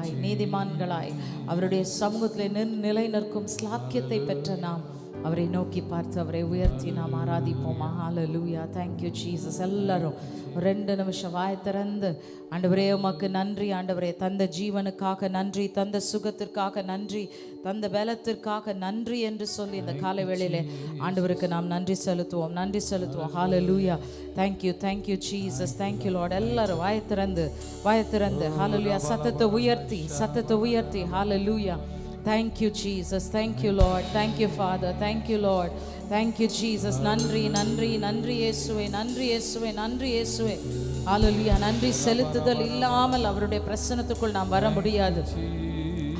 நீதிமான்களாய் நீதிமான்களாய் அவருடைய சமூகத்தில் நிலை நிற்கும் ஸ்லாக்கியத்தை பெற்ற நாம் அவரை நோக்கி பார்த்து அவரை உயர்த்தி நாம் ஆராதிப்போம். ஹல்லேலூயா. Thank you Jesus. எல்லாரும் 2 நிமிஷம் வாய் திறந்து ஆண்டவரே உமக்கு நன்றி ஆண்டவரே, தந்த ஜீவனுக்காக நன்றி, தந்த சுகத்திற்காக நன்றி, தந்த பலத்திற்காக நன்றி என்று சொல்லி இந்த காலை வேளையிலே ஆண்டவருக்கு நாம் நன்றி செலுத்துவோம், நன்றி செலுத்துவோம். Hallelujah. Thank you Jesus. Thank you lord. எல்லாரும் வாய் திறந்து ஹல்லேலூயா சத்தத்தை உயர்த்தி ஹல்லேலூயா. Thank you Jesus. Thank you Lord. Thank you Father. Thank you Lord. Thank you Jesus. நன்றி இயேசுவே, நன்றி இயேசுவே. ஹல்லேலூயா. நன்றி செலுத்துதல் இல்லாமல் அவருடைய பிரசன்னத்துக்குள் நாம் வர முடியாது.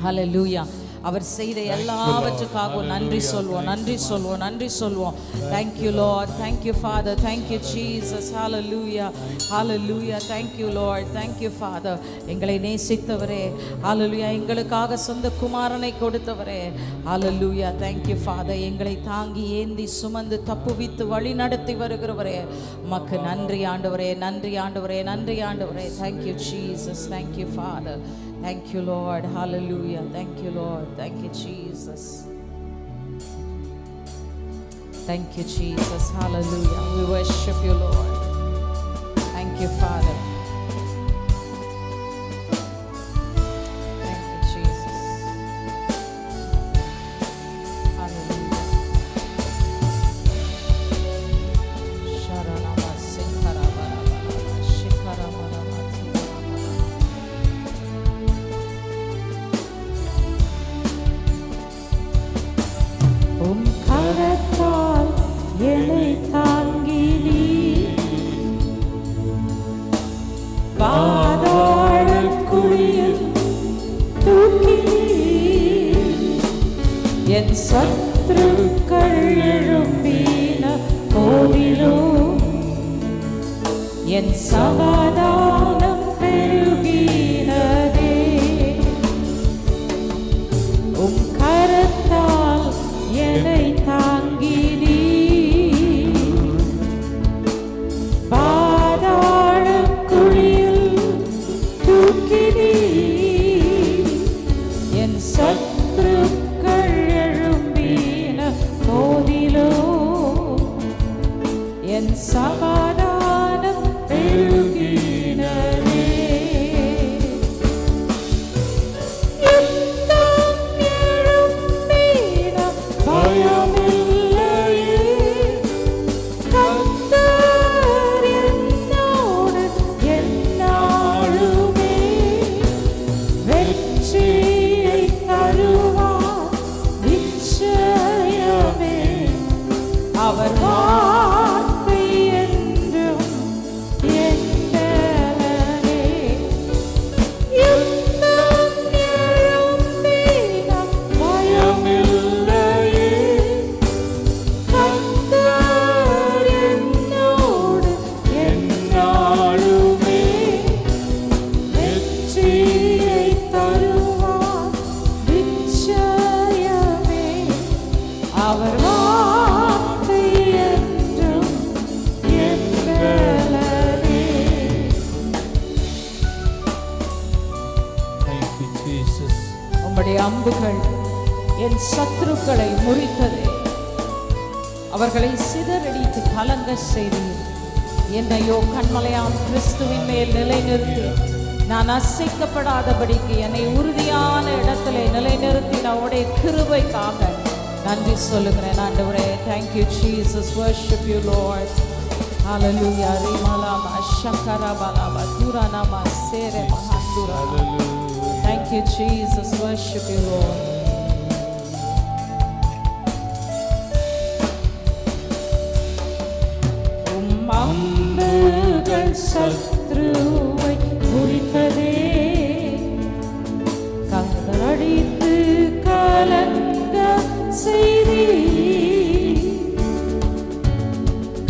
ஹல்லேலூயா. அவர் செய்த எல்லாவற்றுக்காகவும் நன்றி சொல்வோம். Thank you Lord. Thank you Father. Thank you Jesus. Hallelujah. Thank you Lord. Thank you Father. எங்களை நேசித்தவரே, ஹalleluya, எங்களுக்காக சொந்த குமாரனை கொடுத்தவரே, ஹalleluya. Thank you Father. எங்களை தாங்கி ஏந்தி சுமந்து தப்புவித்து வழி நடத்தி வருகிறவரே, உமக்கு நன்றி ஆண்டவரே. Thank you Jesus. Thank you Father. Thank you Lord. Hallelujah. Thank you Lord. Thank you Jesus. Thank you Jesus. Hallelujah. We worship you Lord. Thank you Father. Thank you Jesus. Hallelujah. Sharanama Sinkara Barabara Shikara Maramati. கரத்தால் என்னை தாங்கி நீ பாதாளக் குழியில் தூக்கி என் சத்துருக்கள் எழும்பின போதிலும் என் சமாதானம் பெருகினதே. உம் கரத்தால் என்னை தாங்கி நீ பாதாளக் குழியில் தூக்கி நீ என் சத்துருக்கள் எழும்பின போதிலும் என் சமாதானம் பெருகினதே. அவர் வார்த்தை என்றும் எங்களே யுத்தம் எழும்பின பயமில்லையே. கர்த்தர் என்னோடு எந்நாளுமே வெற்றியை தருவார் நிச்சயமே. அவர் அம்புகள் என் சத்துருக்களை முறித்ததே, அவர்களை சிதறடித்து கலங்க செய்தீர். என்னையோ கண்மலையாம் கிறிஸ்துவின் மேல் நிலைநிறுத்தி நான் அசைக்கப்படாதபடிக்கு என்னை உறுதியான இடத்திலே நிலைநிறுத்தின உடைய கிருபைக்காக நன்றி சொல்லுகிறேன் ஆண்டவரே. Thank you Jesus. Worship you Lord. Hallelujah. Rimalama Shakarabalaba Turanama Sere Mahandura. Thank you Jesus. Worship you Lord. அம்புகள் சத்ருவை முறித்ததே, கங்கடித்து கலங்க செய்தி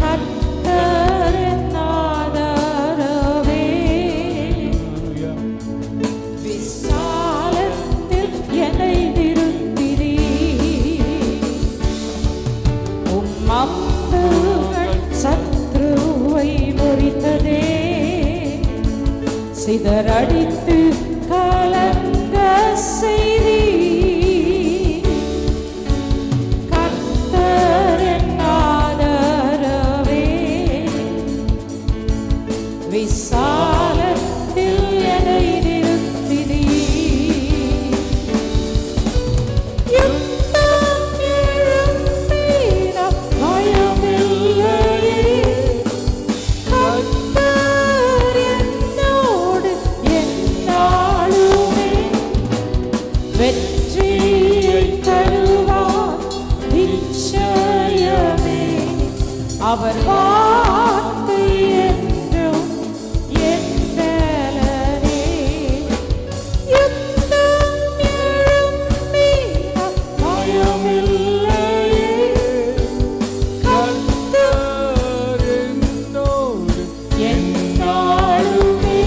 கர்த்தரின் ஆதரவே. விசாலத்தில் என்னை நிறுத்தினீ, உம் அம்புகள் சத்ருவை முறித்ததே, சிதறடித்து கலங்க வெற்றியை தருவார் நிச்சயமே. அவர் வார்த்தை என்றும் என் பலனே. யுத்தம் எழும்பினால் பயமில்லையே. கர்த்தர் என்னோடு எந்நாளுமே.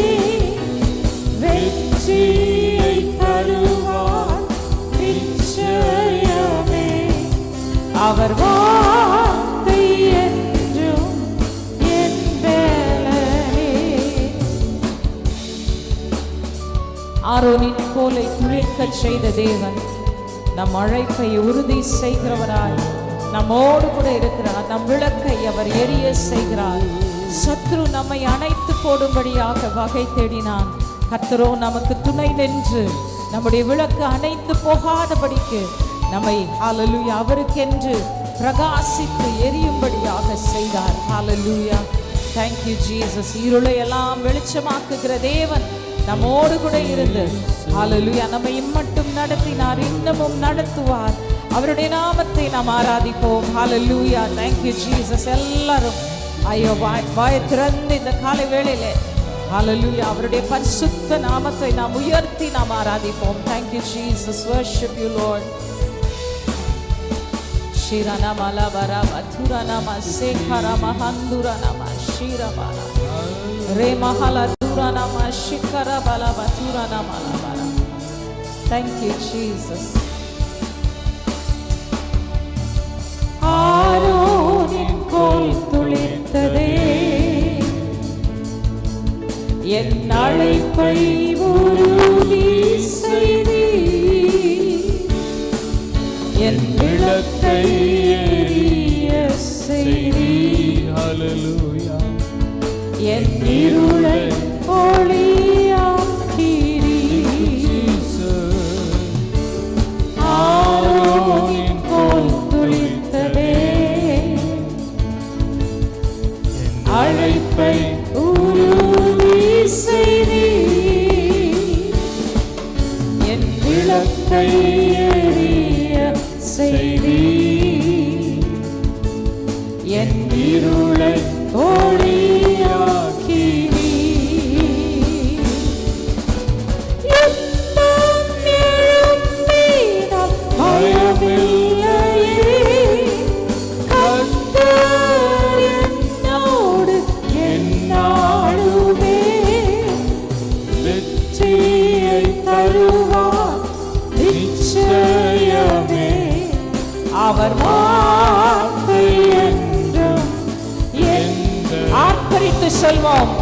வெற்றியை தருவார் நிச்சயமே. அவர் வார்த்தை என்றும் என் பலனே. ஆரோனின் கோலை துளிர்க்கச் செய்த தேவன் நம் அழைப்பை உறுதி செய்கிறவராய் நம்மோடு கூட இருக்கிறார். நம் விளக்கை அவர் எரிய செய்கிறார். சத்ரு நம்மை அணைத்து போடும்படியாக வகை தேடினான். கர்த்தரோ நமக்கு துணை நின்று நம்முடைய விளக்கு அணைத்து போகாதபடிக்கு நம்மை ஹல்லேலூயா அவருக்கென்று பிரகாசித்து எரியும்படியாக செய்தார். ஹல்லேலூயா. Thank you Jesus. இருளை எல்லாம் வெளிச்சமாக்குகிற தேவன் நம்மோடு கூட இருந்து ஹல்லேலூயா நம்மை இம்மட்டும் நடத்தினார், இன்னமும் நடத்துவார். அவருடைய நாமத்தை நாம் ஆராதிப்போம். ஹல்லேலூயா. Thank you Jesus. எல்லாரும் ஐயோ வாய் திறந்து இந்த காலை வேளையிலே ஹல்லேலூயா அவருடைய பரிசுத்த நாமத்தை நாம் உயர்த்தி நாம் ஆராதிப்போம். Thank you Jesus. Worship you Lord. Shirana malabara bathurana masekara mahandurana mashirabala re mahala durana mashikara bala bathurana malabara. Thank you Jesus. ஆரோனின் கோல் துளிர்த்ததே என் அழைப்பை உறுதி செய்தி. என் விளக்கை எரிய செய்தி. ஹல்லேலூயா. என் இருளை ஒளியாக்கினீ. ஆரோனின் கோல் துளிர்த்ததே என் அழைப்பை உறுதி செய்தி. என் விளக்கை எரிய செய்தி. என் இருளை ஒளியாக்கினீ. யுத்தம் எழும்பினால் பயமில்லையே. கர்த்தர் என்னோடு எந்நாளுமே. வெற்றியை தருவார் நிச்சயமே. அவர் வார்த்தை என்றும் ஆர்ப்பரித்து சொல்வோம்.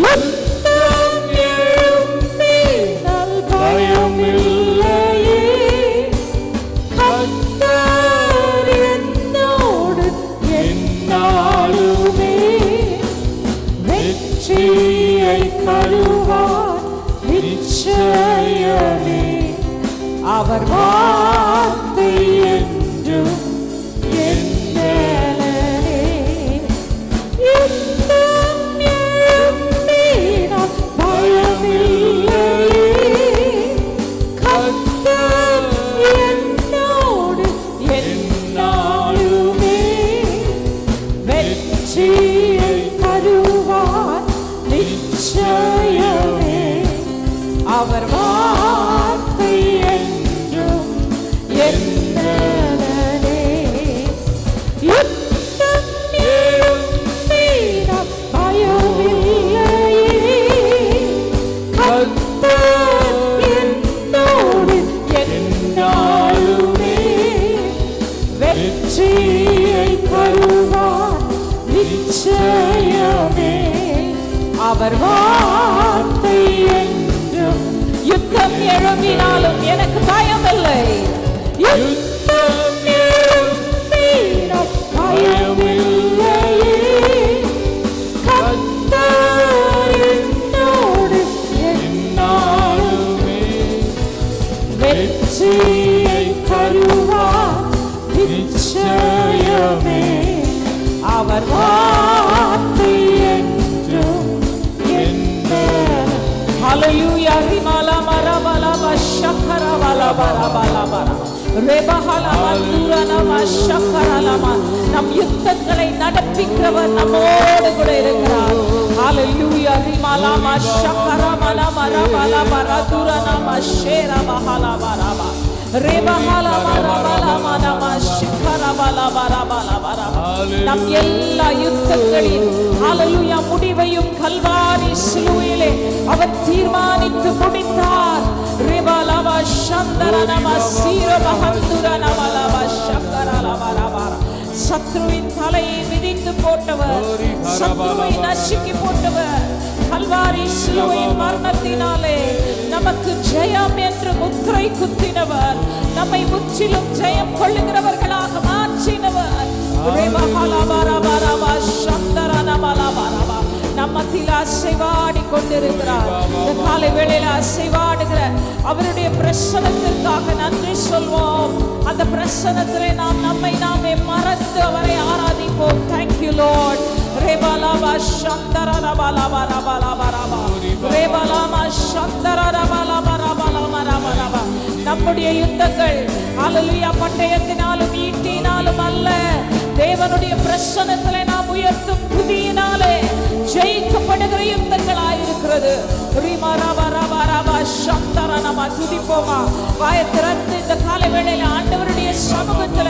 யுத்தம் எழும்பினால் பயமில்லையே. கர்த்தர் என்னோடு எந்நாளுமே. வெற்றியை தருவார் நிச்சயமே. அவர் வார்த்தை என்றும் என் பலனே. யுத்தம் எழும்பினால் பயமில்லையே. கர்த்தர் என்னோடு எந்நாளுமே. வெற்றியை தருவார் நிச்சயமே. அவர் வார்த்தை என்றும் என் பலனே. யுத்தம் எழும்பினால் பயமில்லையே. கர்த்தர் என்னோடு எந்நாளுமே. வெற்றியை தருவார் நிச்சயமே. அவர் வார்த்தை என்றும். யுத்தம் எழும்பினாலும் எனக்கு பயமில்லை. யுத்தம் எழும்பினால் பயமில்லையே. கர்த்தர் என்னோடு எந்நாளுமே. வெற்றியை தருவார் நிச்சயமே. அவர் வார்த்தை என்றும் என் பலனே. ஹல்லேலூயா. ரிமலா மரபலா பஷக்கரவ நம் யுத்தங்களை நடப்பிக்கிறவர் நம்மோடு கூட இருக்கிறார். ஹalleluya. ரிமலமா ஷக்கரமலமா ரபலமா ரதுரனமா ஷேரபஹலபரபா ரெபஹலபரபலமா ஷிக்கரபலபரபலபரபா. நம் எல்லா யுத்தங்களின் ஹalleluya முடிவையும் கல்வாரி சிலுவையிலே அவர் தீர்மானித்து முடித்தார். ரிபலமா ஷந்தரனமா சீரபஹந்துரனமலமா ஷக்கரலபரபா. சத்ருவின் தலையை மிதித்து போட்டவர், சத்ருவை நசுக்கி போட்டவர், கல்வாரி சிலுவையின் மரணத்தினாலே நமக்கு ஜெயம் என்று முத்திரை குத்தினவர், நம்மை முற்றிலும் ஜெயம் கொள்ளுகிறவர்களாக மாற்றினவர். நம்மத்தில் அசைவாடி கொண்டிருக்கிறார். இந்த காலை வேளையில் அசைவாடுகிற அவருடைய பிரசன்னத்திற்காக நன்றி சொல்வோம். அந்த பிரசன்னத்திலே நாம் நம்மை நாமே மறந்து அவரை ஆராதிப்போம். Thank you Lord. ரெபலமா சந்தரரபலபரபலபரபா ரெபலமா சந்தரரபலபரபலபரபா. நம்முடைய யுத்தங்கள் ஹalleluya பட்டயத்தினாலும் ஈட்டினாலும் அல்ல, தேவனுடைய பிரசன்னத்திலே நாம் உயர்த்தும் துதியினாலே ஜெயிக்கப்படுகிற யுத்தங்களாயிருக்கிறது. துதிப்போமா? வாயை திறந்து இந்த காலை வேளையில ஆண்டவருடைய சமூகத்துல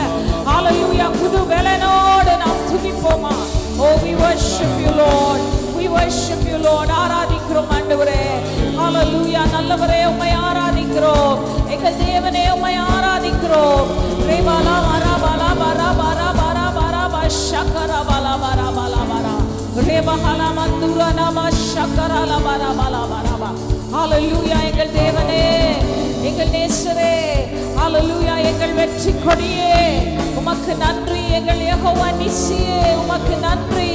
ஹalleluya புது வேலனோடு நாம் துதிப்போமா? Oh, we worship you Lord. We worship you Lord. ஆராதிக்கிறோம் ஆண்டவரே. ஹalleluya. நல்லவரே உம்மை ஆராதிக்கிறோம். எங்கள் தேவனே உம்மை ஆராதிக்கிறோம். ரேபாலா மராபாலா பராபாரா பராபாரா ஷக்கரா பலாபாரா பலாபாரா ரேபஹலா மந்துரா நம ஷக்கரா லபாரா பலாபாரா. ஹalleluya. எங்கள் தேவனே, எங்கள் நேசரே, ஹalleluya. எங்கள் வெற்றி கொடியே உமக்கு நன்றி. எங்கள் யெகோவா நிசியே உமக்கு நன்றி.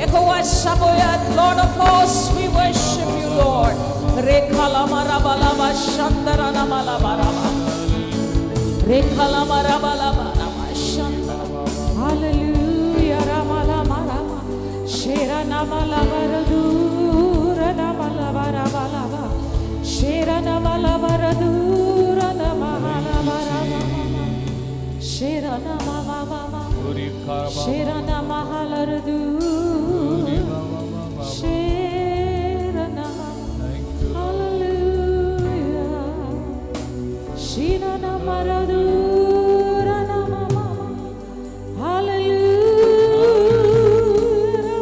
Jehovah சபோயாத், Lord of hosts, we worship you Lord. ரேகலா மரபலபா சந்தரா நமலபரபா ரேகலா மரபலபா சந்தரா. ஹalleluya. ரமலா மரபா ஷேரா நமலபரதூர நமலபரபலபா ஷேரா நமலபரதூர நமலபரபா ஷேரா நமலபரபா ஷேரா நமலபரதூர ஷேரா நம. ஹalleluya. ஷீரா நமலபரதூர நம. ஹalleluya.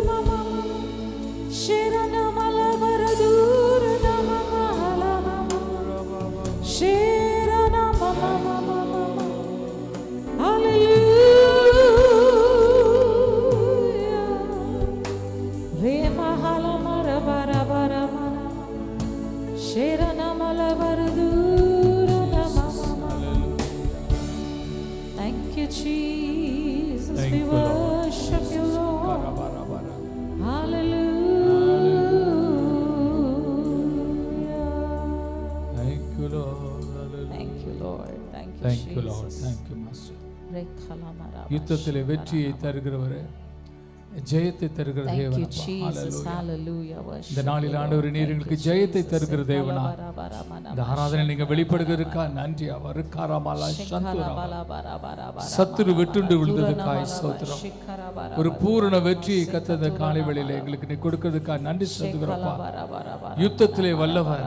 நம ஷேரா நமலபரதூர நம ஷேரா நம. Thank you Jesus. We worship you Lord. Hallelujah. Thank you Lord. Thank you Lord. Thank you Thank you Lord. Jesus. Thank you Master. Rekhalamara. யுத்தத்திலே வெற்றியை தருகிறவரே, ஜெயத்தை தருகிற Thank you தேவன். Jesus. Hallelujah. இந்த நாளில் ஆண்டவரே, நீர் எங்களுக்கு ஜெயத்தை தருகிற தேவனா. இந்த ஆராதனை நீங்க வெளிப்படுகிறதுக்காக நன்றி. அவர் காரமாலா சந்துரா சத்துரு வெட்டுண்டு விழுந்ததுக்காய் ஸ்தோத்திரம். ஒரு பூரண வெற்றியை கத்த இந்த காலை வேளையில எங்களுக்கு நீ கொடுக்கிறதுக்காக நன்றி செலுத்துகிறோம்ப்பா. யுத்தத்திலே வல்லவர்,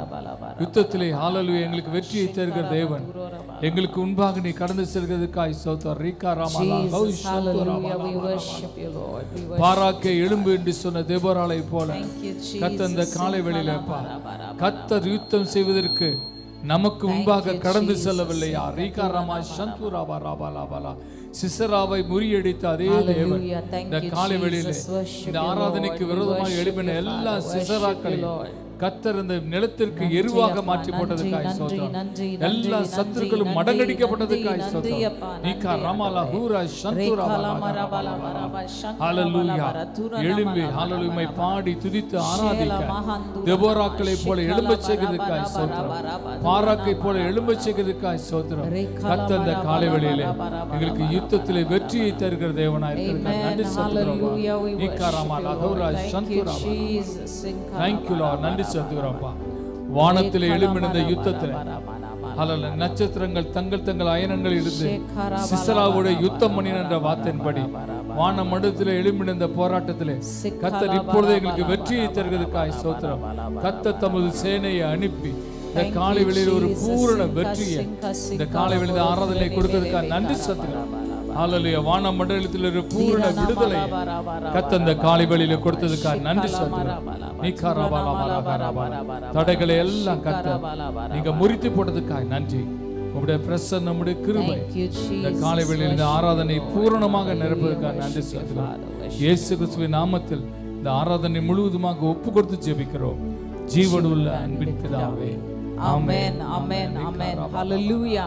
யுத்தத்திலே ஹalleluya எங்களுக்கு வெற்றியை தருகிற தேவன். எங்களுக்கு முன்பாக நீ கடந்து செல்கிறதுக்காய் ஸ்தோத்திரம். ரீகா ராமாலா கௌ சந்துரா. பாராக்கே எழும்பு என்று சொன்ன தேபோராளை போல கத்த இந்த காலை வேளையிலப்பா, கத்தர் யுத்தம் செய்வதற்கு நமக்கு முன்பாக கடந்து செல்லவில்லையா? ரீகா ராமா சந்துரா ராபாலா சிசராவை முறியடித்த அதே தேவன் இந்த காலை வேளையிலே இந்த ஆராதனைக்கு விரோதமாக எழுப்பின எல்லா சிசராக்களையும் கத்தர் இந்த நிலத்திற்கு எருவாக மாற்றி போட்டதுக்காய் ஸ்தோத்திரம். எல்லா சத்துருக்களும் மடங்கடிக்கப்பட்டதுக்காய் ஸ்தோத்திரம். நீகா ரமாலா ஹூரா சந்துரா ஹalleluya. எழும்பி ஹalleluya பாடி துதித்து ஆராதிக்க தெபோராக்களை போல எழும்பச் செய்கிறதுக்காய் ஸ்தோத்திரம். பாராக்கை போல எழும்பச் செய்கிறதுக்காய் ஸ்தோத்திரம். கத்தர் இந்த காலை வேளையிலே எங்களுக்கு யுத்தத்திலே வெற்றியை தருகிற தேவனாய் இருக்கிறார். நன்றி செலுத்துகிறோம். நீகா ரமாலா ஹூரா சந்துரா. Thank you Lord. நன்றி செலுத்துகிறோம்ப்பா. வானத்திலே எழும்பின யுத்தத்திலே ஹalleluya நட்சத்திரங்கள் தங்கள் அயனங்கள் இருந்து சிசராவோட யுத்தம் பண்ணின என்ற வார்த்தையின்படி வான மண்டலத்திலே எழும்பின இந்த போராட்டத்திலே கர்த்தர் இப்பொழுது எங்களுக்கு வெற்றியை தருவதற்காக ஸ்தோத்திரம். கர்த்தர் தமது சேனையை அனுப்பி இந்த காலை வேளையில் ஒரு பூரண வெற்றியை இந்த காலை வேளையில் ஆராதனை கொடுக்கிறதுக்காக நன்றி செலுத்துகிறோம். ஹalleluya வான மண்டலத்தில் ஒரு பூரண விடுதலை கர்த்தர் இந்த காலை வேளையில கொடுத்ததுக்காக நன்றி செலுத்துகிறோம். தடைகளை எல்லாம் கர்த்தர் நீங்க முறித்து போட்டதுக்காக நன்றி. உம்முடைய பிரசன்னம் நம்முடைய கிருபை இந்த காலை வேளையில் இந்த ஆராதனை பூரணமாக நிரப்புவதற்காக நன்றி செலுத்துகிறோம். இயேசு கிறிஸ்துவின் நாமத்தில் இந்த ஆராதனை முழுவதுமாக ஒப்பு கொடுத்து ஜெபிக்கிறோம் ஜீவனுள்ள அன்பின் பிதாவே. ஆமென் ஆமென் ஆமென். ஹalleluya.